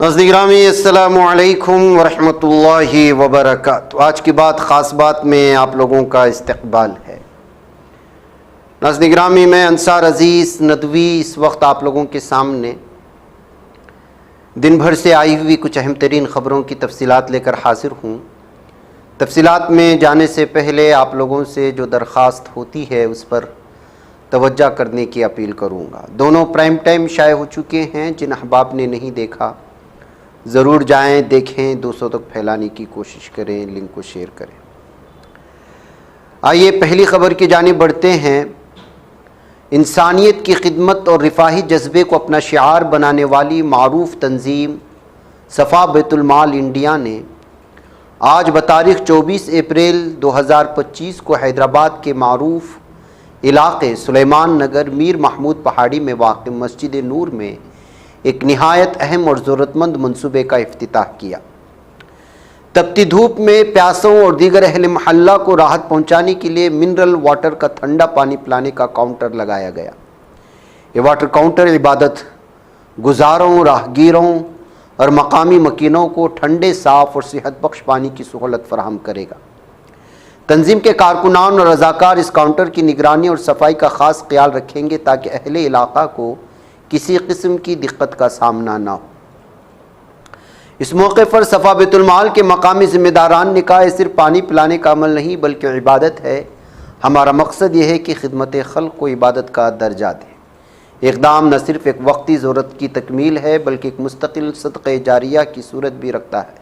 ناظرین گرامی السلام علیکم ورحمۃ اللہ وبرکاتہ۔ آج کی بات خاص بات میں آپ لوگوں کا استقبال ہے۔ ناظرین گرامی، میں انصار عزیز ندوی اس وقت آپ لوگوں کے سامنے دن بھر سے آئی ہوئی کچھ اہم ترین خبروں کی تفصیلات لے کر حاضر ہوں۔ تفصیلات میں جانے سے پہلے آپ لوگوں سے جو درخواست ہوتی ہے اس پر توجہ کرنے کی اپیل کروں گا۔ دونوں پرائم ٹائم شائع ہو چکے ہیں، جن احباب نے نہیں دیکھا ضرور جائیں دیکھیں، 200 تک پھیلانے کی کوشش کریں، لنک کو شیئر کریں۔ آئیے پہلی خبر کی جانب بڑھتے ہیں۔ انسانیت کی خدمت اور رفاہی جذبے کو اپنا شعار بنانے والی معروف تنظیم صفا بیت المال انڈیا نے آج بتاریخ 24 اپریل 2025 کو حیدرآباد کے معروف علاقے سلیمان نگر میر محمود پہاڑی میں واقع مسجد نور میں ایک نہایت اہم اور ضرورت مند منصوبے کا افتتاح کیا۔ تپتی دھوپ میں پیاسوں اور دیگر اہل محلہ کو راحت پہنچانے کے لیے منرل واٹر کا ٹھنڈا پانی پلانے کا کاؤنٹر لگایا گیا۔ یہ واٹر کاؤنٹر عبادت گزاروں، راہگیروں اور مقامی مکینوں کو ٹھنڈے، صاف اور صحت بخش پانی کی سہولت فراہم کرے گا۔ تنظیم کے کارکنان اور رضاکار اس کاؤنٹر کی نگرانی اور صفائی کا خاص خیال رکھیں گے تاکہ اہل علاقہ کو کسی قسم کی دقت کا سامنا نہ ہو۔ اس موقع پر صفا بیت المال کے مقامی ذمہ داران نے کہا، یہ صرف پانی پلانے کا عمل نہیں بلکہ عبادت ہے۔ ہمارا مقصد یہ ہے کہ خدمت خلق کو عبادت کا درجہ دیں۔ اقدام نہ صرف ایک وقتی ضرورت کی تکمیل ہے بلکہ ایک مستقل صدقہ جاریہ کی صورت بھی رکھتا ہے۔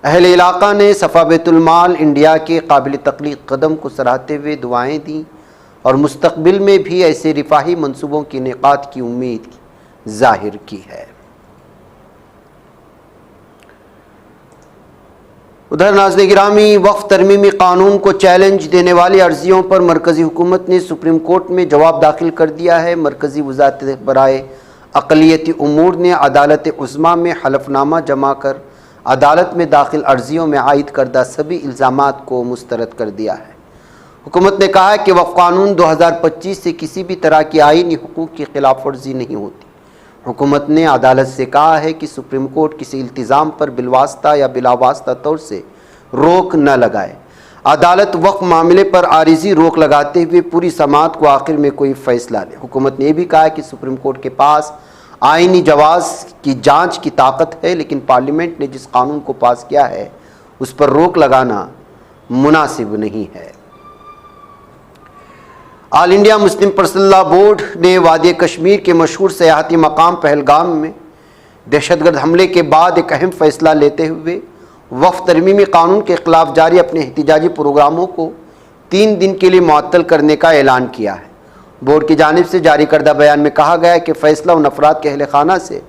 اہل علاقہ نے صفا بیت المال انڈیا کے قابل تقلید قدم کو سراہتے ہوئے دعائیں دیں اور مستقبل میں بھی ایسے رفاہی منصوبوں کے انعقاد کی امید ظاہر کی ہے۔ ادھر ناظرین گرامی، وقف ترمیمی قانون کو چیلنج دینے والی عرضیوں پر مرکزی حکومت نے سپریم کورٹ میں جواب داخل کر دیا ہے۔ مرکزی وزارت برائے اقلیتی امور نے عدالت عظمیٰ میں حلف نامہ جمع کر عدالت میں داخل عرضیوں میں عائد کردہ سبھی الزامات کو مسترد کر دیا ہے۔ حکومت نے کہا ہے کہ وقف قانون 2025 سے کسی بھی طرح کی آئینی حقوق کی خلاف ورزی نہیں ہوتی۔ حکومت نے عدالت سے کہا ہے کہ سپریم کورٹ کسی التزام پر بالواسطہ یا بلا واسطہ طور سے روک نہ لگائے۔ عدالت وقف معاملے پر عارضی روک لگاتے ہوئے پوری سماعت کو آخر میں کوئی فیصلہ لے۔ حکومت نے یہ بھی کہا ہے کہ سپریم کورٹ کے پاس آئینی جواز کی جانچ کی طاقت ہے، لیکن پارلیمنٹ نے جس قانون کو پاس کیا ہے اس پر روک لگانا مناسب نہیں ہے۔ آل انڈیا مسلم پرسنل لا بورڈ نے وادی کشمیر کے مشہور سیاحتی مقام پہلگام میں دہشت گرد حملے کے بعد ایک اہم فیصلہ لیتے ہوئے وقف ترمیمی قانون کے خلاف جاری اپنے احتجاجی پروگراموں کو 3 دن کے لیے معطل کرنے کا اعلان کیا ہے۔ بورڈ کی جانب سے جاری کردہ بیان میں کہا گیا ہے کہ فیصلہ ان افراد کے اہل خانہ سے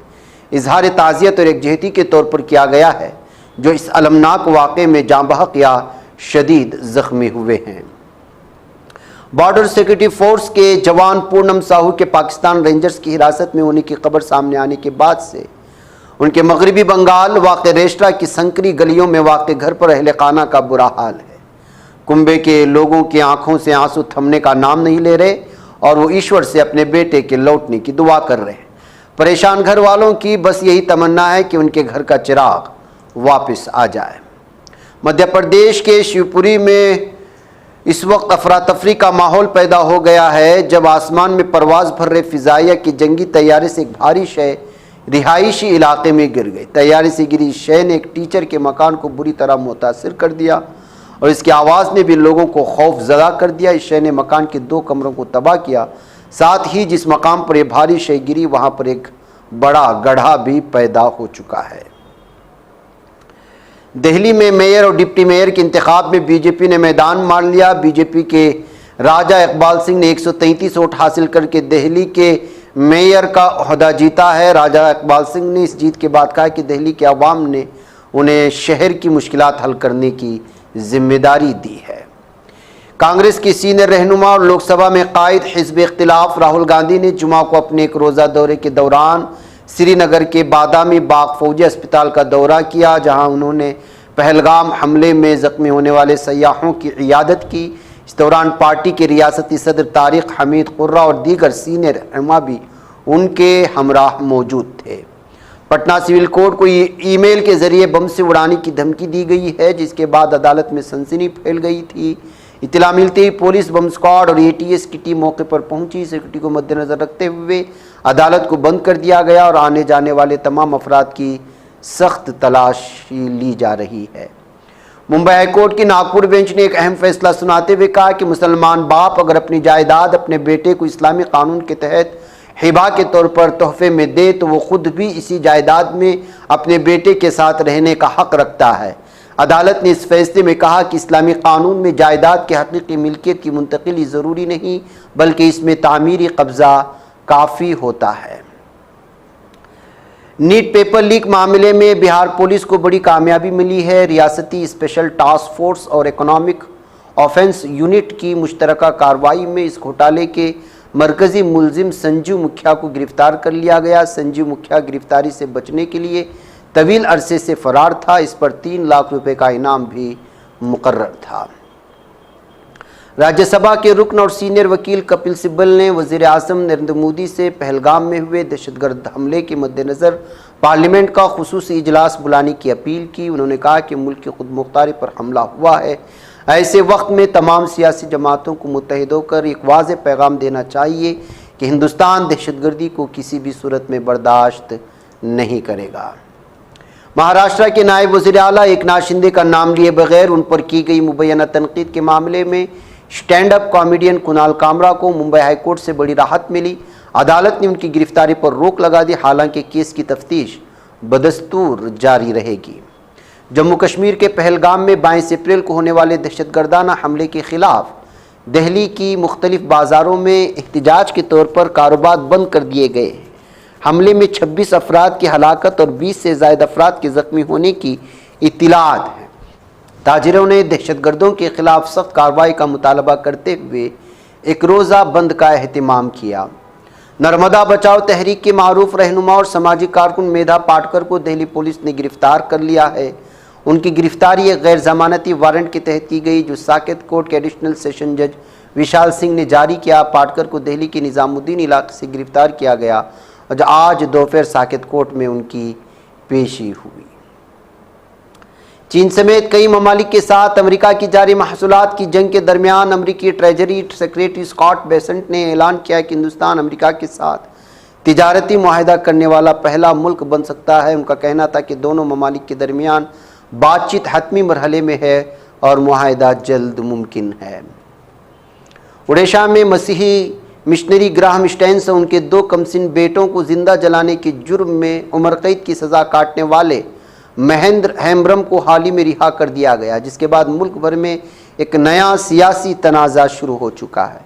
اظہار تعزیت اور یکجہتی کے طور پر کیا گیا ہے جو اس المناک واقعے میں جاں بحق یا شدید زخمی ہوئے ہیں۔ بارڈر سیکورٹی فورس کے جوان پورنم ساہو کے پاکستان رینجرز کی حراست میں ہونے کی خبر سامنے آنے کے بعد سے ان کے مغربی بنگال واقع ریشٹرا کی سنکری گلیوں میں واقع گھر پر اہل خانہ کا برا حال ہے۔ کنبے کے لوگوں کی آنکھوں سے آنسو تھمنے کا نام نہیں لے رہے اور وہ ایشور سے اپنے بیٹے کے لوٹنے کی دعا کر رہے ہیں۔ پریشان گھر والوں کی بس یہی تمنا ہے کہ ان کے گھر کا چراغ واپس آ جائے۔ مدھیہ پردیش کے شیو پوری میں اس وقت افراتفری کا ماحول پیدا ہو گیا ہے جب آسمان میں پرواز بھر رہے فضائیہ کی جنگی طیارے سے ایک بھاری شے رہائشی علاقے میں گر گئی۔ طیارے سے گری شے نے ایک ٹیچر کے مکان کو بری طرح متاثر کر دیا اور اس کی آواز نے بھی لوگوں کو خوف زدہ کر دیا۔ اس شے نے مکان کے 2 کمروں کو تباہ کیا، ساتھ ہی جس مقام پر یہ بھاری شے گری وہاں پر ایک بڑا گڑھا بھی پیدا ہو چکا ہے۔ دہلی میں میئر اور ڈپٹی میئر کے انتخاب میں بی جے پی نے میدان مار لیا۔ بی جے پی کے راجہ اقبال سنگھ نے 133 ووٹ حاصل کر کے دہلی کے میئر کا عہدہ جیتا ہے۔ راجہ اقبال سنگھ نے اس جیت کے بعد کہا کہ دہلی کے عوام نے انہیں شہر کی مشکلات حل کرنے کی ذمہ داری دی ہے۔ کانگریس کی سینئر رہنما اور لوک سبھا میں قائد حزب اختلاف راہل گاندھی نے جمعہ کو اپنے ایک روزہ دورے کے دوران سری نگر کے بادامی باغ فوجی اسپتال کا دورہ کیا، جہاں انہوں نے پہلگام حملے میں زخمی ہونے والے سیاحوں کی عیادت کی۔ اس دوران پارٹی کے ریاستی صدر طارق حمید قرہ اور دیگر سینئر رہنما بھی ان کے ہمراہ موجود تھے۔ پٹنہ سول کوڈ کو ای میل کے ذریعے بم سے اڑانے کی دھمکی دی گئی ہے، جس کے بعد عدالت میں سنسنی پھیل گئی تھی۔ اطلاع ملتے ہی پولیس، بم اسکواڈ اور ATS کی ٹیم موقع پر پہنچی۔ سیکورٹی کو مد نظر رکھتے ہوئے عدالت کو بند کر دیا گیا اور آنے جانے والے تمام افراد کی سخت تلاشی لی جا رہی ہے۔ ممبئی ہائی کورٹ کی ناگپور بینچ نے ایک اہم فیصلہ سناتے ہوئے کہا کہ مسلمان باپ اگر اپنی جائیداد اپنے بیٹے کو اسلامی قانون کے تحت ہبہ کے طور پر تحفے میں دے تو وہ خود بھی اسی جائیداد میں اپنے بیٹے کے ساتھ رہنے کا حق رکھتا ہے۔ عدالت نے اس فیصلے میں کہا کہ اسلامی قانون میں جائیداد کی حقیقی ملکیت کی منتقلی ضروری نہیں، بلکہ اس میں تعمیری قبضہ کافی ہوتا ہے۔ نیٹ پیپر لیک معاملے میں بہار پولیس کو بڑی کامیابی ملی ہے۔ ریاستی اسپیشل ٹاسک فورس اور اکنامک آفینس یونٹ کی مشترکہ کارروائی میں اس گھوٹالے کے مرکزی ملزم سنجیو مکھیا کو گرفتار کر لیا گیا۔ سنجیو مکھیا گرفتاری سے بچنے کے لیے طویل عرصے سے فرار تھا۔ اس پر 3 لاکھ روپے کا انعام بھی مقرر تھا۔ راجیہ سبھا کے رکن اور سینئر وکیل کپل سبل نے وزیر اعظم نریندر مودی سے پہلگام میں ہوئے دہشت گرد حملے کے مد نظر پارلیمنٹ کا خصوصی اجلاس بلانے کی اپیل کی۔ انہوں نے کہا کہ ملک کی خود مختاری پر حملہ ہوا ہے، ایسے وقت میں تمام سیاسی جماعتوں کو متحد ہو کر ایک واضح پیغام دینا چاہیے کہ ہندوستان دہشت گردی کو کسی بھی صورت میں برداشت نہیں کرے گا۔ مہاراشٹر کے نائب وزیر اعلیٰ ایکناتھ شندے کا نام لیے بغیر ان پر کی گئی مبینہ تنقید کے معاملے میں اسٹینڈ اپ کامیڈین کنال کامرا کو ممبئی ہائی کورٹ سے بڑی راحت ملی۔ عدالت نے ان کی گرفتاری پر روک لگا دی، حالانکہ کیس کی تفتیش بدستور جاری رہے گی۔ جموں کشمیر کے پہلگام میں 22 اپریل کو ہونے والے دہشت گردانہ حملے کے خلاف دہلی کی مختلف بازاروں میں احتجاج کے طور پر کاروبار بند کر دیے گئے ہیں۔ حملے میں 26 افراد کی ہلاکت اور 20 سے زائد افراد کے زخمی ہونے کی اطلاعات ہیں۔ تاجروں نے دہشت گردوں کے خلاف سخت کارروائی کا مطالبہ کرتے ہوئے ایک روزہ بند کا اہتمام کیا۔ نرمدا بچاؤ تحریک کے معروف رہنما اور سماجی کارکن میدھا پاٹکر کو دہلی پولیس نے گرفتار کر لیا ہے۔ ان کی گرفتاری ایک غیر ضمانتی وارنٹ کے تحت کی گئی، جو ساکت کورٹ کے ایڈیشنل سیشن جج وشال سنگھ نے جاری کیا۔ پاٹکر کو دہلی کے نظام الدین علاقے سے گرفتار کیا گیا اور آج دوپہر ساکت کورٹ میں ان کی پیشی ہوئی۔ چین سمیت کئی ممالک کے ساتھ امریکہ کی جاری محصولات کی جنگ کے درمیان امریکی ٹریجری سیکریٹری اسکاٹ بیسنٹ نے اعلان کیا کہ ہندوستان امریکہ کے ساتھ تجارتی معاہدہ کرنے والا پہلا ملک بن سکتا ہے۔ ان کا کہنا تھا کہ دونوں ممالک کے درمیان بات چیت حتمی مرحلے میں ہے اور معاہدہ جلد ممکن ہے۔ اڑیشہ میں مسیحی مشنری گراہم اسٹینس اور ان کے 2 کمسن بیٹوں کو زندہ جلانے کے جرم میں عمر قید کی سزا کاٹنے والے مہندر ہیمبرم کو حال ہی میں رہا کر دیا گیا، جس کے بعد ملک بھر میں ایک نیا سیاسی تنازع شروع ہو چکا ہے۔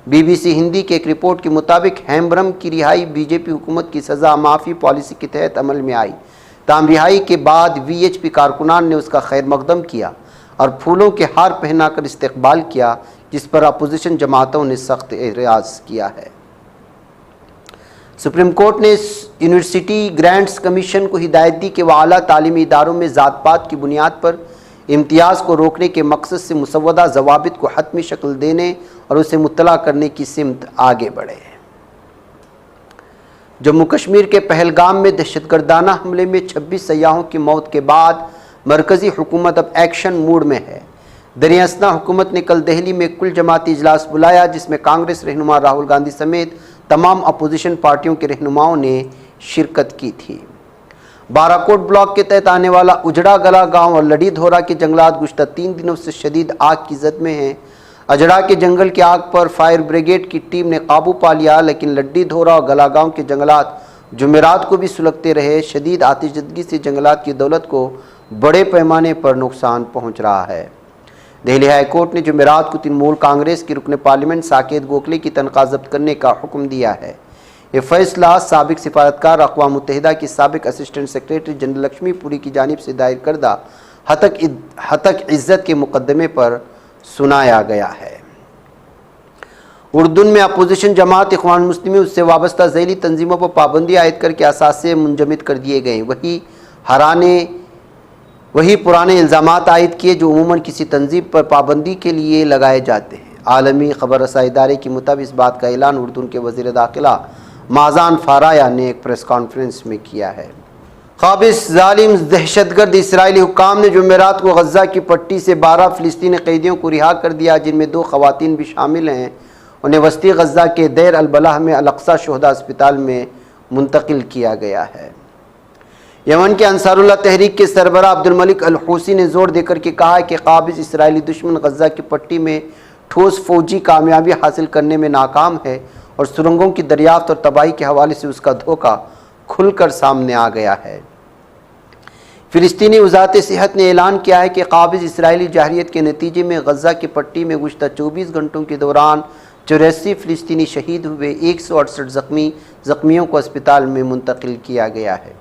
BBC ہندی کے ایک رپورٹ کے مطابق ہیمبرم کی رہائی BJP حکومت کی سزا معافی پالیسی کے تحت عمل میں آئی، تاہم رہائی کے بعد VHP کارکنان نے اس کا خیر مقدم کیا اور پھولوں کے ہار پہنا کر استقبال کیا، جس پر اپوزیشن جماعتوں نے سخت اعتراض کیا ہے۔ سپریم کورٹ نے یونیورسٹی گرانٹس کمیشن کو ہدایت دی کہ وہ اعلیٰ تعلیمی اداروں میں ذات پات کی بنیاد پر امتیاز کو روکنے کے مقصد سے مسودہ ضوابط کو حتمی شکل دینے اور اسے مطلع کرنے کی سمت آگے بڑھے۔ جموں کشمیر کے پہلگام میں دہشت گردانہ حملے میں 26 سیاحوں کی موت کے بعد مرکزی حکومت اب ایکشن موڈ میں ہے۔ دریں اثنا حکومت نے کل دہلی میں کل جماعتی اجلاس بلایا، جس میں کانگریس رہنما راہل گاندھی سمیت تمام اپوزیشن پارٹیوں کے رہنماؤں نے شرکت کی تھی۔ باراکوٹ بلاک کے تحت آنے والا اجڑا گلا گاؤں اور لڑی دھورا کے جنگلات گزشتہ 3 دنوں سے شدید آگ کی زد میں ہیں۔ اجڑا کے جنگل کی آگ پر فائر بریگیڈ کی ٹیم نے قابو پا لیا، لیکن لڈی دھورا اور گلا گاؤں کے جنگلات جمعرات کو بھی سلگتے رہے۔ شدید آتش زدگی سے جنگلات کی دولت کو بڑے پیمانے پر نقصان پہنچ رہا ہے۔ دہلی ہائی کورٹ نے جمعرات کو ترنمول کانگریس کی رکن پارلیمنٹ ساکیت گوکھلے کی تنخواہ ضبط کرنے کا حکم دیا ہے۔ یہ فیصلہ سابق سفارتکار اقوام متحدہ کی سابق اسسٹنٹ سیکریٹری جنرل لکشمی پوری کی جانب سے دائر کردہ ہتک عزت کے مقدمے پر سنایا گیا ہے۔ اردن میں اپوزیشن جماعت اخوان المسلمین اس سے وابستہ ذیلی تنظیموں پر پابندی عائد کر کے اثاثے منجمد کر دیے گئے۔ وہی پرانے الزامات عائد کیے جو عموماً کسی تنظیم پر پابندی کے لیے لگائے جاتے ہیں۔ عالمی خبر رسائی ادارے کے مطابق اس بات کا اعلان اردن کے وزیر داخلہ مازان فارایا نے ایک پریس کانفرنس میں کیا ہے۔ قابض ظالم دہشت گرد اسرائیلی حکام نے جمعرات کو غزہ کی پٹی سے 12 فلسطینی قیدیوں کو رہا کر دیا، جن میں 2 خواتین بھی شامل ہیں۔ انہیں وسطی غزہ کے دیر البلح میں الاقصی شہداء اسپتال میں منتقل کیا گیا ہے۔ یمن کے انصار اللہ تحریک کے سربراہ عبد الملک الحوثی نے زور دے کر کے کہا ہے کہ قابض اسرائیلی دشمن غزہ کی پٹی میں ٹھوس فوجی کامیابی حاصل کرنے میں ناکام ہے اور سرنگوں کی دریافت اور تباہی کے حوالے سے اس کا دھوکہ کھل کر سامنے آ گیا ہے۔ فلسطینی وزارت صحت نے اعلان کیا ہے کہ قابض اسرائیلی جارحیت کے نتیجے میں غزہ کی پٹی میں گزشتہ 24 گھنٹوں کے دوران 84 فلسطینی شہید ہوئے، 168 زخمیوں کو اسپتال میں منتقل کیا گیا ہے۔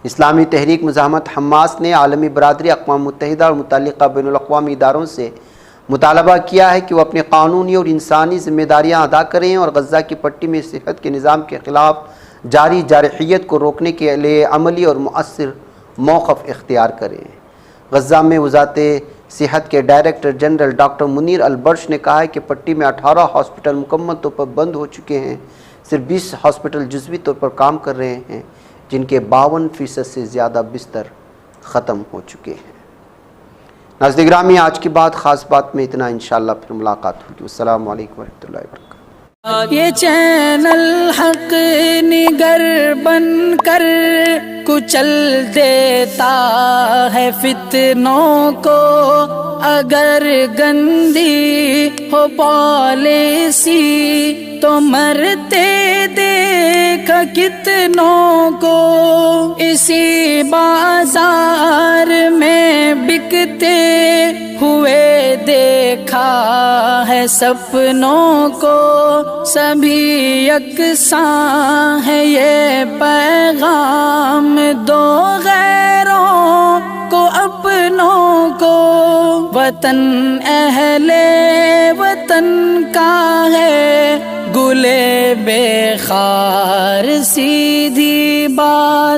اسلامی تحریک مزاحمت حماس نے عالمی برادری، اقوام متحدہ اور متعلقہ بین الاقوامی اداروں سے مطالبہ کیا ہے کہ وہ اپنی قانونی اور انسانی ذمہ داریاں ادا کریں اور غزہ کی پٹی میں صحت کے نظام کے خلاف جاری جارحیت کو روکنے کے لیے عملی اور مؤثر موقف اختیار کریں۔ غزہ میں وزارت صحت کے ڈائریکٹر جنرل ڈاکٹر منیر البرش نے کہا ہے کہ پٹی میں 18 ہاسپٹل مکمل طور پر بند ہو چکے ہیں، صرف 20 ہاسپٹل جزوی طور پر کام کر رہے ہیں، جن کے 52% سے زیادہ بستر ختم ہو چکے ہیں۔ ناظرین گرامی، آج کی بات خاص بات میں اتنا، انشاءاللہ پھر ملاقات ہوگی۔ السلام علیکم ورحمۃ اللہ وبرکاتہ۔ یہ چینل حق نگر بن کر کچل دیتا ہے فتنوں کو، اگر گندی ہو پالیسی تو مرتے دیکھ کتنوں کو، اسی بازار میں بکتے ہوئے دیکھا ہے سپنوں کو، سبھی یکساں ہے یہ پیغام دو غیروں کو اپنوں کو، وطن اہل وطن کا ہے گلے بے خار، سیدھی بات